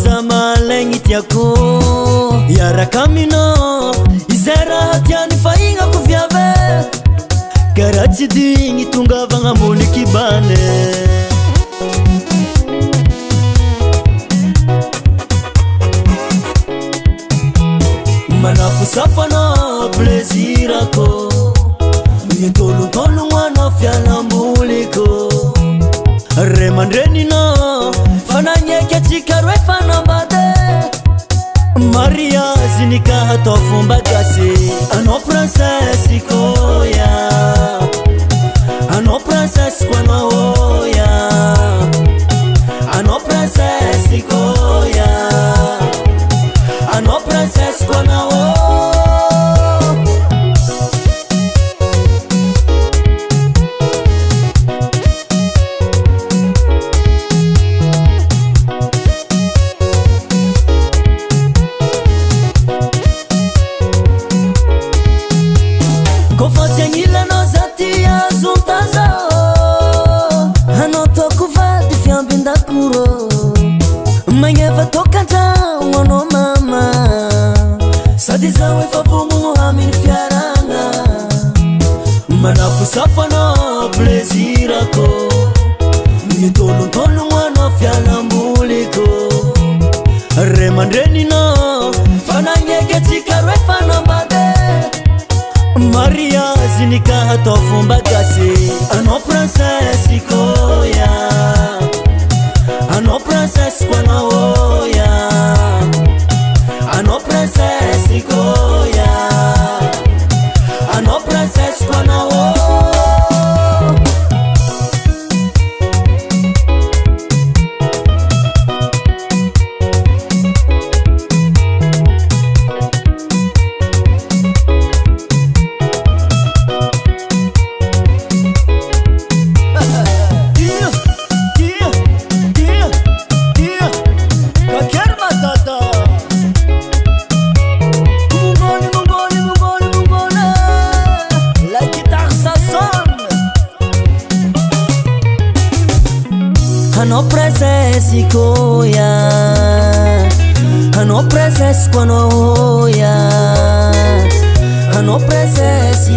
za malegny tiako iaraka aminao izay raha tiany fahignako viave karaha tsy digny tongavagna ambony kibane manafosafanao plaisirako mitolotologno anao fialamboliko re mandreninao fanagneky atsika roe fanambady mariazy nikaha atao fomba gasy anao princesse koya anao princesse ko anao oya anao princesse koya anao princesse ko anao magneva tokantagno anao mama sady zaho efa vomogno amin'ny fiaragna manafosafanao plaisirako mitolotologno anao fialamboliko re mandreninao fanagneky atsika roe fanambady mariazy nikaha atao fomba gasy anao princesse koya anao princesse ko anao oya anao princesse koya anao princesse ko anao anao princesse koya anao princesse ko anao oya anao princesse